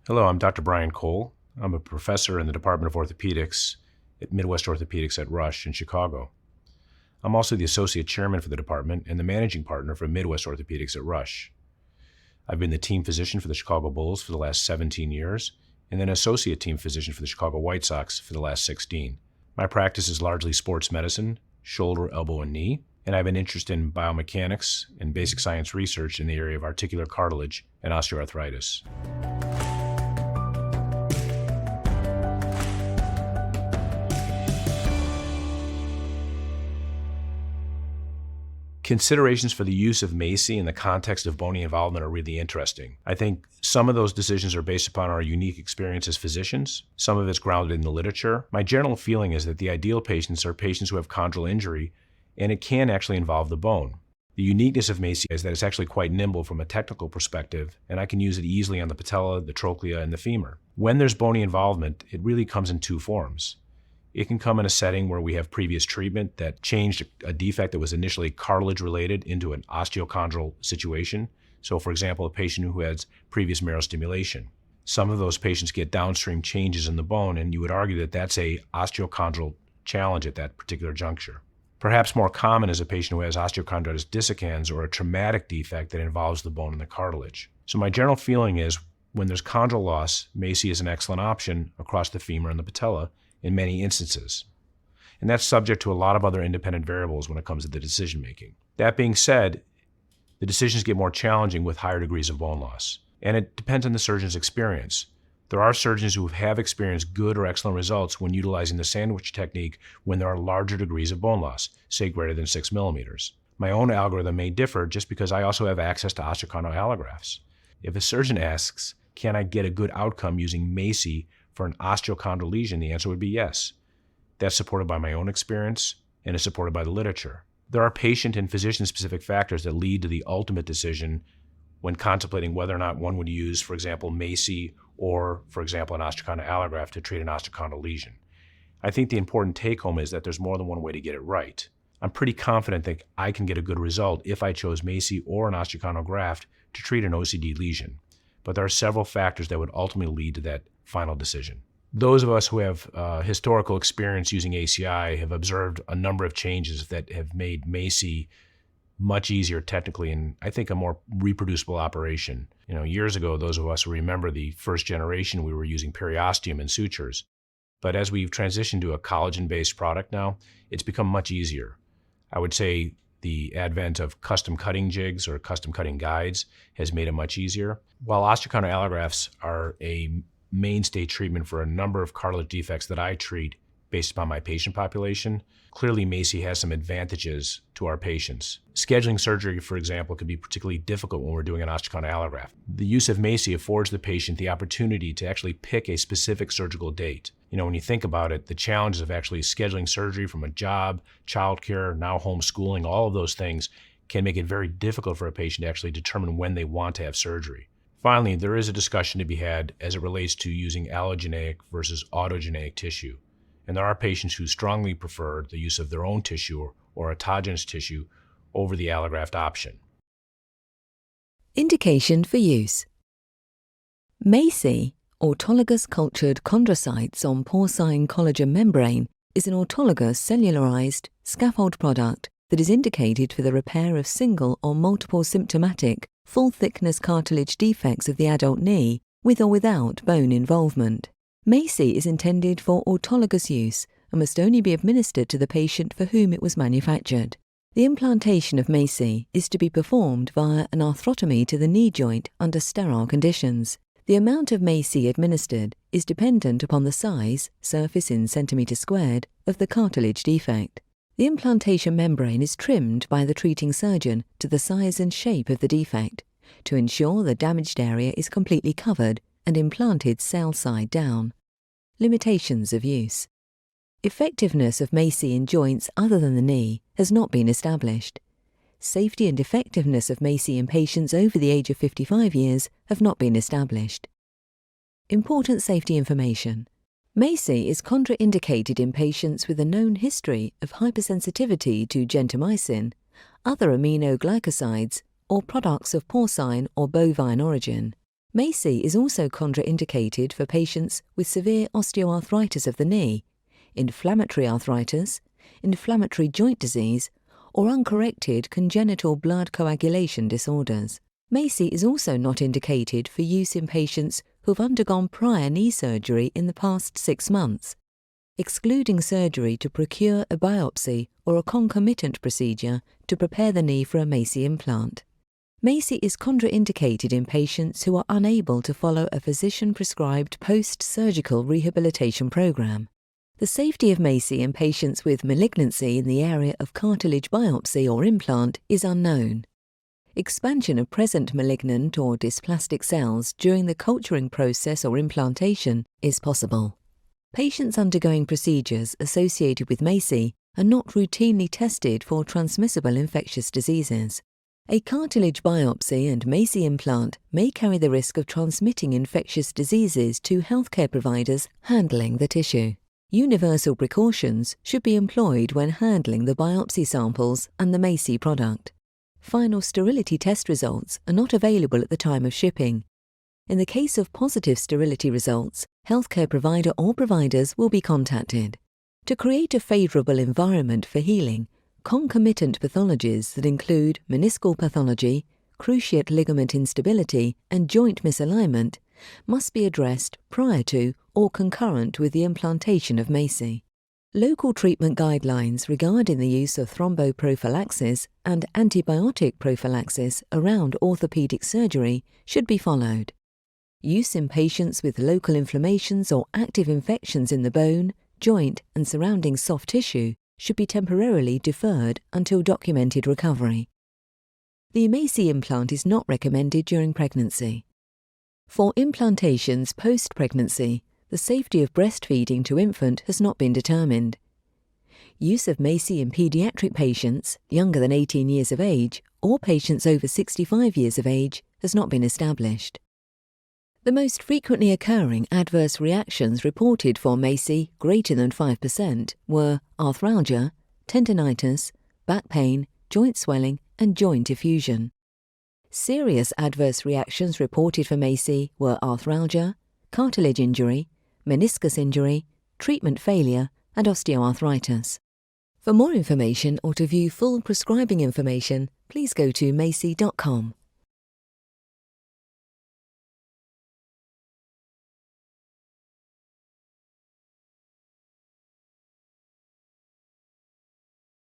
Hello, I'm Dr. Brian Cole. I'm a professor in the Department of Orthopedics at Midwest Orthopedics at Rush in Chicago. I'm also the associate chairman for the department and the managing partner for Midwest Orthopedics at Rush. I've been the team physician for the Chicago Bulls for the last 17 years and then associate team physician for the Chicago White Sox for the last 16. My practice is largely sports medicine, shoulder, elbow, and knee, and I have an interest in biomechanics and basic science research in the area of articular cartilage and osteoarthritis. Considerations for the use of MACI in the context of bony involvement are really interesting. I think some of those decisions are based upon our unique experience as physicians. Some of it's grounded in the literature. My general feeling is that the ideal patients are patients who have chondral injury, and it can actually involve the bone. The uniqueness of MACI is that it's actually quite nimble from a technical perspective, and I can use it easily on the patella, the trochlea, and the femur. When there's bony involvement, it really comes in two forms. It can come in a setting where we have previous treatment that changed a defect that was initially cartilage-related into an osteochondral situation. So, for example, a patient who has previous marrow stimulation. Some of those patients get downstream changes in the bone, and you would argue that that's a osteochondral challenge at that particular juncture. Perhaps more common is a patient who has osteochondritis dissecans or a traumatic defect that involves the bone and the cartilage. So my general feeling is when there's chondral loss, MACI is an excellent option across the femur and the patella in many instances. And that's subject to a lot of other independent variables when it comes to the decision making. That being said, the decisions get more challenging with higher degrees of bone loss. And it depends on the surgeon's experience. There are surgeons who have experienced good or excellent results when utilizing the sandwich technique when there are larger degrees of bone loss, say greater than 6 millimeters. My own algorithm may differ just because I also have access to osteochondral allografts. If a surgeon asks, can I get a good outcome using MACI for an osteochondral lesion, the answer would be yes. That's supported by my own experience and is supported by the literature. There are patient and physician-specific factors that lead to the ultimate decision when contemplating whether or not one would use, for example, MACI or, for example, an osteochondral allograft to treat an osteochondral lesion. I think the important take-home is that there's more than one way to get it right. I'm pretty confident that I can get a good result if I chose MACI or an osteochondral graft to treat an OCD lesion. But there are several factors that would ultimately lead to that final decision. Those of us who have historical experience using ACI have observed a number of changes that have made MACI much easier technically and I think a more reproducible operation. Years ago, those of us who remember the first generation, we were using periosteum and sutures. But as we've transitioned to a collagen-based product now, it's become much easier. I would say the advent of custom cutting jigs or custom cutting guides has made it much easier. While osteochondral allografts are a mainstay treatment for a number of cartilage defects that I treat based upon my patient population, clearly MACI has some advantages to our patients. Scheduling surgery, for example, can be particularly difficult when we're doing an osteochondral allograft. The use of MACI affords the patient the opportunity to actually pick a specific surgical date. When you think about it, the challenges of actually scheduling surgery from a job, childcare, now homeschooling, all of those things can make it very difficult for a patient to actually determine when they want to have surgery. Finally, there is a discussion to be had as it relates to using allogeneic versus autogeneic tissue. And there are patients who strongly prefer the use of their own tissue or autogenous tissue over the allograft option. Indication for use. MACI, autologous cultured chondrocytes on porcine collagen membrane, is an autologous cellularized scaffold product that is indicated for the repair of single or multiple symptomatic full-thickness cartilage defects of the adult knee with or without bone involvement. MACI is intended for autologous use and must only be administered to the patient for whom it was manufactured. The implantation of MACI is to be performed via an arthrotomy to the knee joint under sterile conditions. The amount of MACI administered is dependent upon the size, surface in centimeters squared, of the cartilage defect. The implantation membrane is trimmed by the treating surgeon to the size and shape of the defect to ensure the damaged area is completely covered and implanted cell side down. Limitations of use. Effectiveness of MACI in joints other than the knee has not been established. Safety and effectiveness of MACI in patients over the age of 55 years have not been established. Important safety information. MACI is contraindicated in patients with a known history of hypersensitivity to gentamicin, other aminoglycosides, or products of porcine or bovine origin. MACI is also contraindicated for patients with severe osteoarthritis of the knee, inflammatory arthritis, inflammatory joint disease, or uncorrected congenital blood coagulation disorders. MACI is also not indicated for use in patients who have undergone prior knee surgery in the past 6 months, excluding surgery to procure a biopsy or a concomitant procedure to prepare the knee for a MACI implant. MACI is contraindicated in patients who are unable to follow a physician-prescribed post-surgical rehabilitation program. The safety of MACI in patients with malignancy in the area of cartilage biopsy or implant is unknown. Expansion of present malignant or dysplastic cells during the culturing process or implantation is possible. Patients undergoing procedures associated with MACI are not routinely tested for transmissible infectious diseases. A cartilage biopsy and MACI implant may carry the risk of transmitting infectious diseases to healthcare providers handling the tissue. Universal precautions should be employed when handling the biopsy samples and the MACI product. Final sterility test results are not available at the time of shipping. In the case of positive sterility results, healthcare provider or providers will be contacted. To create a favourable environment for healing, concomitant pathologies that include meniscal pathology, cruciate ligament instability, and joint misalignment must be addressed prior to or concurrent with the implantation of MACI. Local treatment guidelines regarding the use of thromboprophylaxis and antibiotic prophylaxis around orthopedic surgery should be followed. Use in patients with local inflammations or active infections in the bone, joint, and surrounding soft tissue should be temporarily deferred until documented recovery. The MACI implant is not recommended during pregnancy. For implantations post-pregnancy, the safety of breastfeeding to infant has not been determined. Use of MACI in pediatric patients younger than 18 years of age or patients over 65 years of age has not been established. The most frequently occurring adverse reactions reported for MACI greater than 5% were arthralgia, tendinitis, back pain, joint swelling, and joint effusion. Serious adverse reactions reported for MACI were arthralgia, cartilage injury, meniscus injury, treatment failure, and osteoarthritis. For more information or to view full prescribing information, please go to maci.com.